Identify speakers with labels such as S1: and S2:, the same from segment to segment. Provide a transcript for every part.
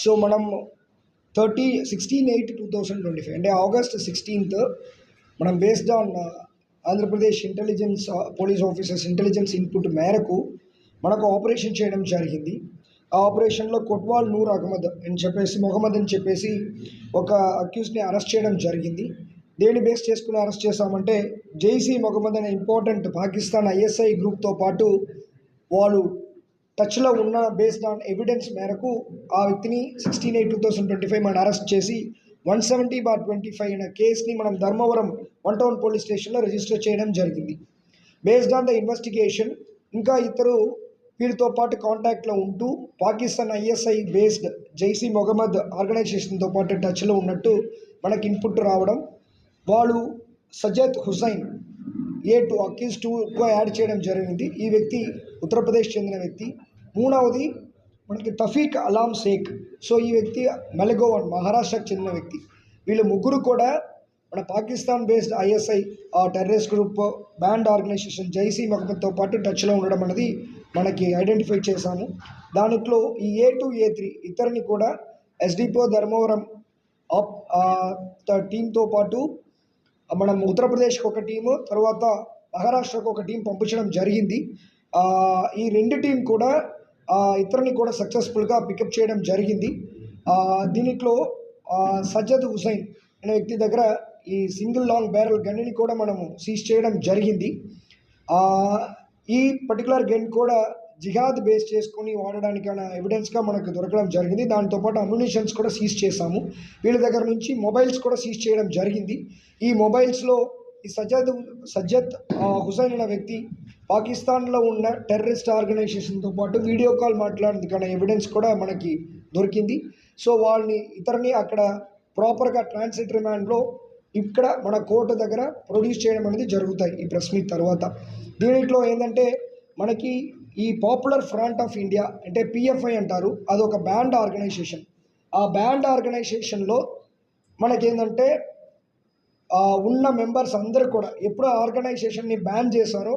S1: So మనం 16/8/2025 అంటే August 16th మనం based on Andhra Pradesh intelligence police officers intelligence input మేరకు మనకు ఆపరేషన్ చేయడం జరిగింది. ఆ ఆపరేషన్లో కొట్వాల్ నూర్ అహ్మద్ అని చెప్పేసి ఒక అక్యూజ్ని అరెస్ట్ చేయడం జరిగింది. దేని బేస్ చేసుకుని అరెస్ట్ చేశామంటే జైసీ మొహమ్మద్ అనే ఇంపార్టెంట్ పాకిస్తాన్ ISI గ్రూప్తో పాటు వాళ్ళు టచ్లో ఉన్న బేస్డ్ ఆన్ ఎవిడెన్స్ మేరకు ఆ వ్యక్తిని 16/8/2025 మనం అరెస్ట్ చేసి 170/25 అనే కేసుని మనం ధర్మవరం 1 టౌన్ పోలీస్ స్టేషన్లో రిజిస్టర్ చేయడం జరిగింది. బేస్డ్ ఆన్ ద ఇన్వెస్టిగేషన్ ఇంకా ఇద్దరు వీరితో పాటు కాంటాక్ట్లో ఉంటూ పాకిస్తాన్ ISI బేస్డ్ జైసీ మొహమ్మద్ ఆర్గనైజేషన్తో పాటు టచ్లో ఉన్నట్టు మనకి ఇన్పుట్ రావడం, వాళ్ళు సజద్ హుసైన్ A2 అక్యూజ్ 2గా యాడ్ చేయడం జరిగింది. ఈ వ్యక్తి ఉత్తరప్రదేశ్ చెందిన వ్యక్తి. మూడవది మనకి తఫీక్ అలాం షేక్. సో ఈ వ్యక్తి మెలగోవన్ మహారాష్ట్రకు చెందిన వ్యక్తి. వీళ్ళు ముగ్గురు కూడా మన Pakistan based ISI terrorist group band organisation Jaishe మొహమ్మద్తో పాటు టచ్లో ఉండడం అనేది మనకి ఐడెంటిఫై చేశాము. దాంట్లో ఈ A2 A3 ఇద్దరిని కూడా SDPO ధర్మవరం టీంతో పాటు మనం ఉత్తరప్రదేశ్కి ఒక టీము, తర్వాత మహారాష్ట్రకు ఒక టీం పంపించడం జరిగింది. ఈ రెండు టీం కూడా ఇద్దరిని కూడా సక్సెస్ఫుల్గా పికప్ చేయడం జరిగింది. దీంట్లో సజ్జద్ హుసైన్ అనే వ్యక్తి దగ్గర ఈ సింగిల్ లాంగ్ బ్యారల్ గన్ని కూడా మనము సీజ్ చేయడం జరిగింది. ఈ పర్టికులర్ గన్ కూడా జిహాద్ బేస్ చేసుకొని వాడడానికైన ఎవిడెన్స్గా మనకు దొరకడం జరిగింది. దాంతోపాటు అమ్యునిషన్స్ కూడా సీజ్ చేశాము. వీళ్ళ దగ్గర నుంచి మొబైల్స్ కూడా సీజ్ చేయడం జరిగింది. ఈ మొబైల్స్లో ఈ సజ్జద్ హుసైన్ అనే వ్యక్తి పాకిస్తాన్లో ఉన్న టెర్రరిస్ట్ ఆర్గనైజేషన్తో పాటు వీడియో కాల్ మాట్లాడేందుకైన ఎవిడెన్స్ కూడా మనకి దొరికింది. సో ఇతరిని అక్కడ ప్రాపర్గా ట్రాన్సిట్ రిమాండ్లో ఇక్కడ మన కోర్టు దగ్గర ప్రొడ్యూస్ చేయడం అనేది జరుగుతాయి ఈ ప్రెస్ మీట్ తర్వాత. దీంట్లో ఏంటంటే మనకి ఈ పాపులర్ ఫ్రంట్ ఆఫ్ ఇండియా అంటే PFI అంటారు, అదొక బ్యాండ్ ఆర్గనైజేషన్. ఆ బ్యాండ్ ఆర్గనైజేషన్లో మనకేంటంటే ఉన్న మెంబర్స్ అందరూ కూడా ఎప్పుడు ఆర్గనైజేషన్ని బ్యాన్ చేశారో,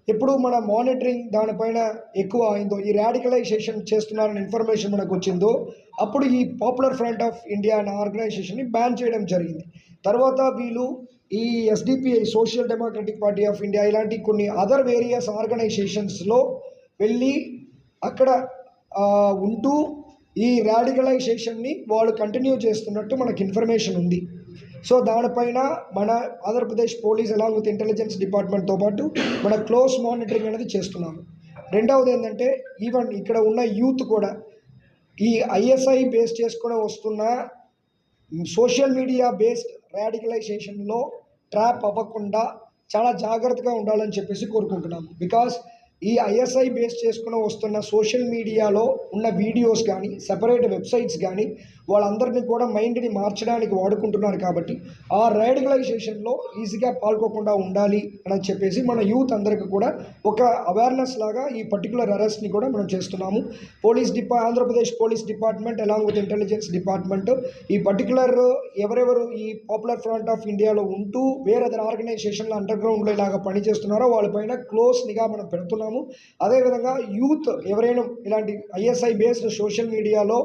S1: ఎప్పుడు మన మానిటరింగ్ దానిపైన ఎక్కువ అయిందో, ఈ రాడికలైజేషన్ చేస్తున్నారని ఇన్ఫర్మేషన్ మనకు వచ్చిందో, అప్పుడు ఈ పాపులర్ ఫ్రంట్ ఆఫ్ ఇండియా అనే ఆర్గనైజేషన్ని బ్యాన్ చేయడం జరిగింది. తర్వాత వీళ్ళు ఈ SDPI social democratic party of India ఇలాంటి కొన్ని అదర్ వేరియస్ ఆర్గనైజేషన్స్లో వెళ్ళి అక్కడ ఉంటూ ఈ రాడికలైజేషన్ని వాళ్ళు కంటిన్యూ చేస్తున్నట్టు మనకు ఇన్ఫర్మేషన్ ఉంది. సో దానిపైన మన Andhra Pradesh police along with intelligence డిపార్ట్మెంట్తో పాటు మన క్లోజ్ మానిటరింగ్ అనేది చేస్తున్నాము. రెండవది ఏంటంటే ఈవెన్ ఇక్కడ ఉన్న యూత్ కూడా ఈ ISI బేస్ చేసుకుని వస్తున్న సోషల్ మీడియా బేస్డ్ రాడికలైజేషన్లో ట్రాప్ అవ్వకుండా చాలా జాగ్రత్తగా ఉండాలని చెప్పేసి కోరుకుంటున్నాము. బికాస్ ఈ ISI బేస్ చేసుకుని వస్తున్న సోషల్ మీడియాలో ఉన్న వీడియోస్ కానీ సెపరేట్ వెబ్సైట్స్ కానీ వాళ్ళందరినీ కూడా మైండ్ని మార్చడానికి వాడుకుంటున్నారు. కాబట్టి ఆ రాడికలైజేషన్లో ఈజీగా పాల్గొకుండా ఉండాలి అని చెప్పేసి మన యూత్ అందరికీ కూడా ఒక అవేర్నెస్ లాగా ఈ పర్టికులర్ అరెస్ట్ని కూడా మనం చేస్తున్నాము. Andhra Pradesh police department along with intelligence department ఈ పర్టికులర్ ఎవరెవరు ఈ పాపులర్ ఫ్రంట్ ఆఫ్ ఇండియాలో ఉంటూ వేరే ఆర్గనైజేషన్లో అండర్గ్రౌండ్లో ఇలాగా పనిచేస్తున్నారో వాళ్ళపైన క్లోజ్ నిఘా మనం పెడుతున్నాము. అదేవిధంగా యూత్ ఎవరైనా ఇలాంటి ISI బేస్డ్ సోషల్ మీడియాలో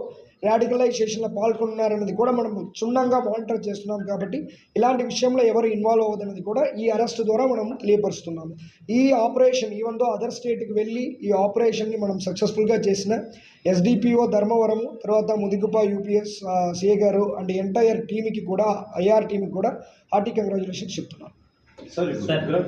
S1: రాడికలైజేషన్లో పాల్గొన్నారనేది కూడా మనం క్షుణ్ణంగా మానిటర్ చేస్తున్నాం. కాబట్టి ఇలాంటి విషయంలో ఎవరు ఇన్వాల్వ్ అవ్వదనేది కూడా ఈ అరెస్ట్ ద్వారా మనం తెలియపరుస్తున్నాము. ఈ ఆపరేషన్ ఈవెన్ దో అదర్ స్టేట్కి వెళ్ళి ఈ ఆపరేషన్ని మనం సక్సెస్ఫుల్గా చేసిన SDPO ధర్మవరం, తర్వాత ముదిగుప UPS CA గారు అండ్ ఎంటైర్ టీమ్కి కూడా IR టీమ్కి కూడా హార్టీ కంగ్రాచులేషన్స్ చెప్తున్నాను.